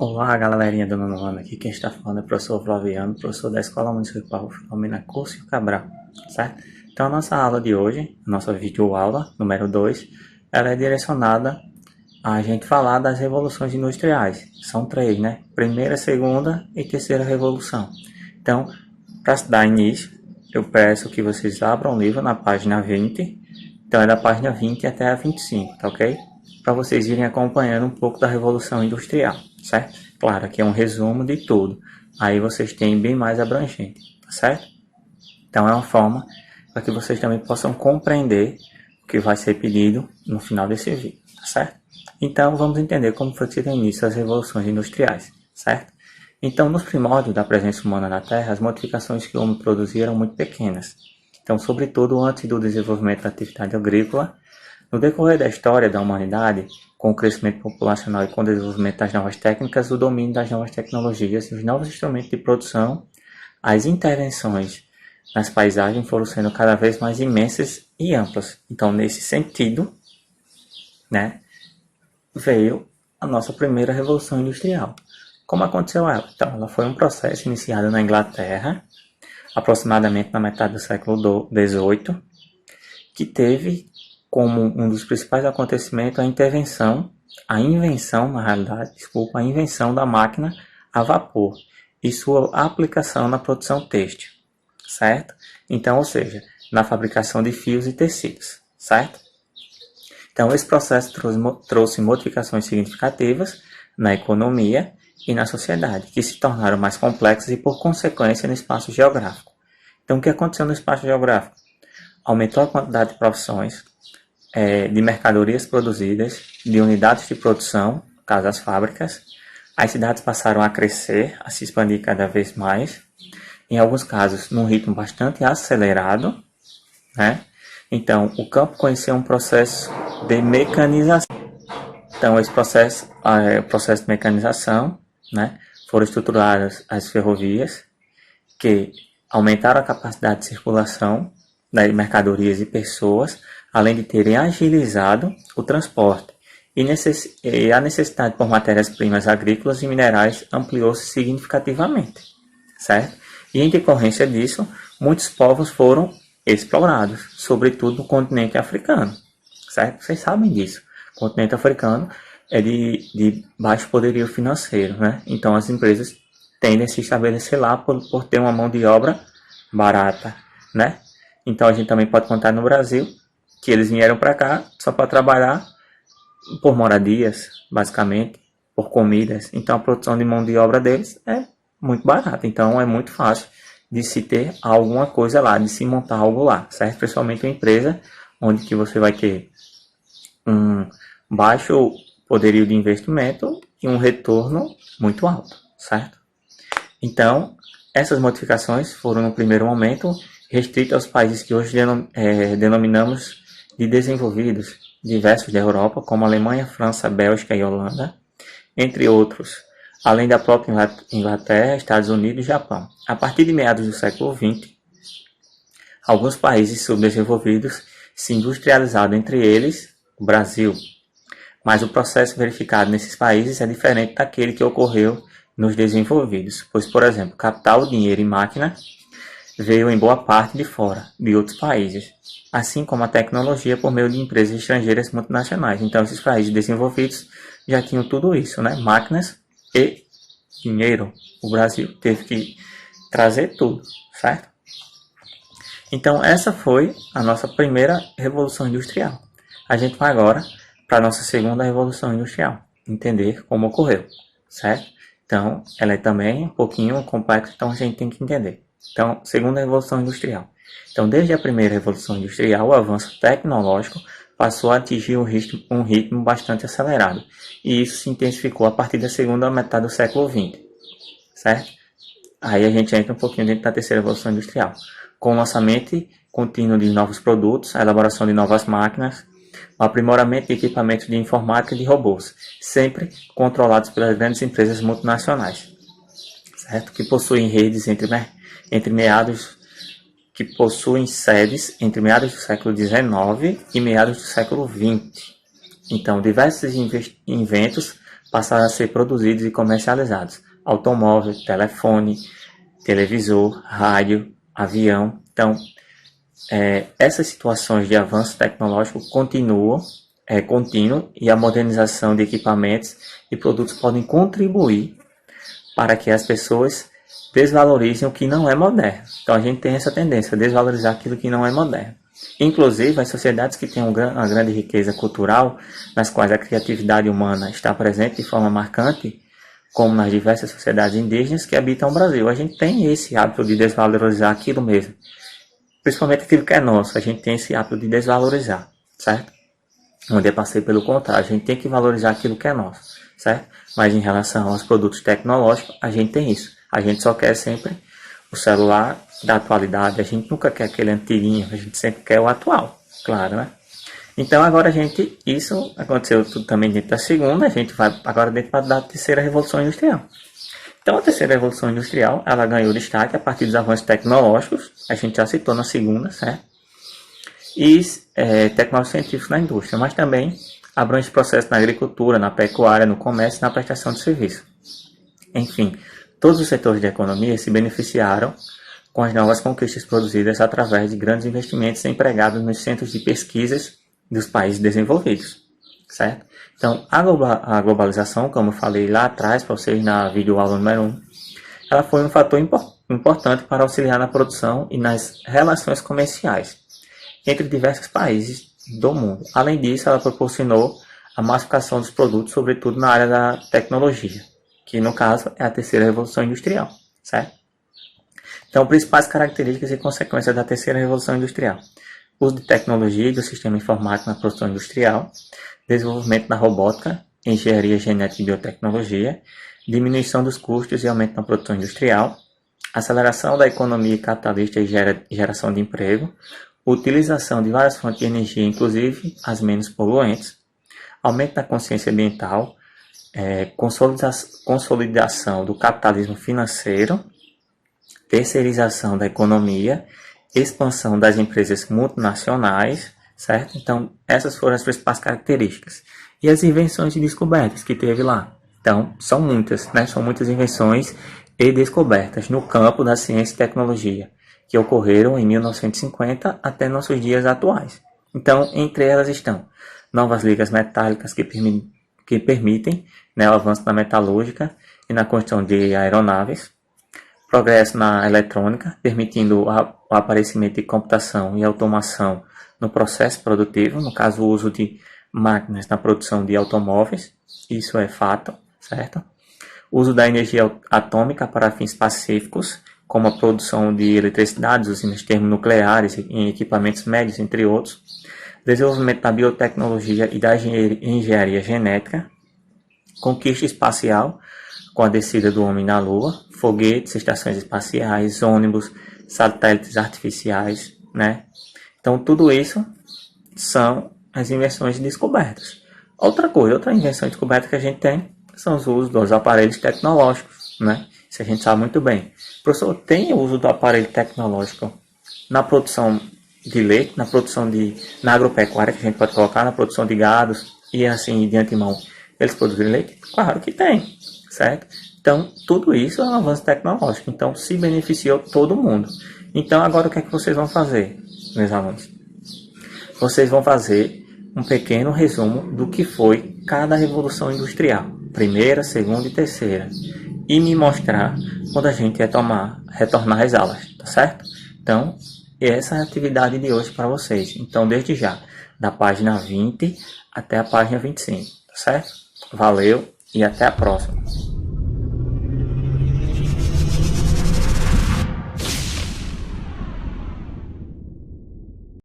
Olá, galerinha do nono ano, aqui quem está falando é o professor Flaviano, professor da Escola Municipal Filomena Curcio Cabral, certo? Então a nossa aula de hoje, a nossa videoaula número 2, ela é direcionada a gente falar das revoluções industriais. São três, né? Primeira, segunda e terceira revolução. Então, para dar início, eu peço que vocês abram o livro na página 20, então é da página 20 até a 25, tá ok? Para vocês irem acompanhando um pouco da Revolução Industrial, certo? Claro, aqui é um resumo de tudo. Aí vocês têm bem mais abrangente, tá certo? Então é uma forma para que vocês também possam compreender o que vai ser pedido no final desse vídeo, tá certo? Então vamos entender como foi que se deu início às revoluções industriais, certo? Então, nos primórdios da presença humana na Terra, as modificações que o homem produzia eram muito pequenas. Então, sobretudo antes do desenvolvimento da atividade agrícola, no decorrer da história da humanidade, com o crescimento populacional e com o desenvolvimento das novas técnicas, o domínio das novas tecnologias e os novos instrumentos de produção, as intervenções nas paisagens foram sendo cada vez mais imensas e amplas. Então, nesse sentido, né, veio a nossa primeira revolução industrial. Como aconteceu ela? Então, ela foi um processo iniciado na Inglaterra, aproximadamente na metade do século XVIII, que teve como um dos principais acontecimentos a invenção da máquina a vapor e sua aplicação na produção têxtil, certo? Então, ou seja, na fabricação de fios e tecidos, certo? Então, esse processo trouxe modificações significativas na economia e na sociedade, que se tornaram mais complexas e, por consequência, no espaço geográfico. Então, o que aconteceu no espaço geográfico? Aumentou a quantidade de profissões, de mercadorias produzidas, de unidades de produção, no caso as fábricas. As cidades passaram a crescer, a se expandir cada vez mais, em alguns casos num ritmo bastante acelerado, né? Então, o campo conheceu um processo de mecanização. Então, esse processo, o processo de mecanização, né, foram estruturadas as ferrovias, que aumentaram a capacidade de circulação de mercadorias e pessoas, além de terem agilizado o transporte. E a necessidade por matérias-primas agrícolas e minerais ampliou-se significativamente, certo? E em decorrência disso, muitos povos foram explorados, sobretudo no continente africano, certo? Vocês sabem disso. O continente africano é de baixo poderio financeiro, né? Então as empresas tendem a se estabelecer lá por ter uma mão de obra barata, né? Então a gente também pode contar no Brasil que eles vieram para cá só para trabalhar por moradias, basicamente, por comidas. Então a produção de mão de obra deles é muito barata. Então é muito fácil de se ter alguma coisa lá, de se montar algo lá, certo? Principalmente uma empresa onde que você vai ter um baixo poderio de investimento e um retorno muito alto, certo? Então, essas modificações foram, no primeiro momento, restritas aos países que hoje denominamos de desenvolvidos, diversos da Europa, como Alemanha, França, Bélgica e Holanda, entre outros, além da própria Inglaterra, Estados Unidos e Japão. A partir de meados do século XX, alguns países subdesenvolvidos se industrializaram, entre eles o Brasil. Mas o processo verificado nesses países é diferente daquele que ocorreu nos desenvolvidos, pois, por exemplo, capital, dinheiro e máquina veio em boa parte de fora, de outros países, assim como a tecnologia por meio de empresas estrangeiras multinacionais. Então, esses países desenvolvidos já tinham tudo isso, né? Máquinas e dinheiro. O Brasil teve que trazer tudo, certo? Então, essa foi a nossa primeira revolução industrial. A gente vai agora para a nossa segunda revolução industrial, entender como ocorreu, certo? Então, ela é também um pouquinho complexa, então a gente tem que entender. Então, segunda revolução industrial. Então, desde a primeira revolução industrial, o avanço tecnológico passou a atingir um ritmo bastante acelerado, e isso se intensificou a partir da segunda metade do século XX, certo? Aí a gente entra um pouquinho dentro da terceira revolução industrial, com o lançamento contínuo de novos produtos, a elaboração de novas máquinas, o aprimoramento de equipamentos de informática e de robôs, sempre controlados pelas grandes empresas multinacionais, certo? Que possuem redes que possuem sedes entre meados do século XIX e meados do século XX. Então, diversos inventos passaram a ser produzidos e comercializados. Automóvel, telefone, televisor, rádio, avião. Então, essas situações de avanço tecnológico continuam, contínuo, e a modernização de equipamentos e produtos podem contribuir para que as pessoas desvalorizem o que não é moderno. Então a gente tem essa tendência a desvalorizar aquilo que não é moderno. Inclusive, as sociedades que têm uma grande riqueza cultural, nas quais a criatividade humana está presente de forma marcante, como nas diversas sociedades indígenas que habitam o Brasil, a gente tem esse hábito de desvalorizar aquilo mesmo. Principalmente aquilo que é nosso, a gente tem esse hábito de desvalorizar, certo? Onde eu passei pelo contrário, a gente tem que valorizar aquilo que é nosso, certo? Mas em relação aos produtos tecnológicos, a gente tem isso. A gente só quer sempre o celular da atualidade, a gente nunca quer aquele antiguinho, a gente sempre quer o atual, claro, né? Então agora isso aconteceu tudo também dentro da segunda, a gente vai agora dentro da terceira revolução industrial. Então a terceira revolução industrial, ela ganhou destaque a partir dos avanços tecnológicos, a gente já citou na segunda, certo? E tecnológicos científicos na indústria, mas também abrange processos na agricultura, na pecuária, no comércio e na prestação de serviço. Enfim, todos os setores da economia se beneficiaram com as novas conquistas produzidas através de grandes investimentos empregados nos centros de pesquisas dos países desenvolvidos, certo? Então, a globalização, como eu falei lá atrás para vocês na videoaula número 1, ela foi um fator importante para auxiliar na produção e nas relações comerciais entre diversos países do mundo. Além disso, ela proporcionou a massificação dos produtos, sobretudo na área da tecnologia, que no caso é a terceira revolução industrial, certo? Então, principais características e consequências da terceira revolução industrial: uso de tecnologia e do sistema informático na produção industrial, desenvolvimento da robótica, engenharia genética e biotecnologia, diminuição dos custos e aumento na produção industrial, aceleração da economia capitalista e geração de emprego, utilização de várias fontes de energia, inclusive as menos poluentes, aumento da consciência ambiental, consolidação do capitalismo financeiro, terceirização da economia, expansão das empresas multinacionais, certo? Então, essas foram as principais características. E as invenções e descobertas que teve lá? Então, são muitas, né? São muitas invenções e descobertas no campo da ciência e tecnologia, que ocorreram em 1950 até nossos dias atuais. Então, entre elas estão novas ligas metálicas que permitem, né, o avanço na metalúrgica e na construção de aeronaves, progresso na eletrônica, permitindo o aparecimento de computação e automação no processo produtivo, no caso o uso de máquinas na produção de automóveis, isso é fato, certo? Uso da energia atômica para fins pacíficos, como a produção de eletricidade, usinas termonucleares em equipamentos médios, entre outros. Desenvolvimento da biotecnologia e da engenharia genética. Conquista espacial, com a descida do homem na Lua, foguetes, estações espaciais, ônibus, satélites artificiais, né? Então, tudo isso são as invenções e descobertas. Outra invenção e descoberta que a gente tem são os usos dos aparelhos tecnológicos, né? Isso a gente sabe muito bem. O professor, tem o uso do aparelho tecnológico na produção de leite, na agropecuária, que a gente pode colocar na produção de gados e assim de antemão eles produzirem leite? Claro que tem, certo? Então, tudo isso é um avanço tecnológico. Então, se beneficiou todo mundo. Então, agora o que é que vocês vão fazer, meus alunos? Vocês vão fazer um pequeno resumo do que foi cada revolução industrial. Primeira, segunda e terceira. E me mostrar quando a gente retornar às aulas, tá certo? Então, essa é a atividade de hoje para vocês. Então, desde já, da página 20 até a página 25, tá certo? Valeu e até a próxima.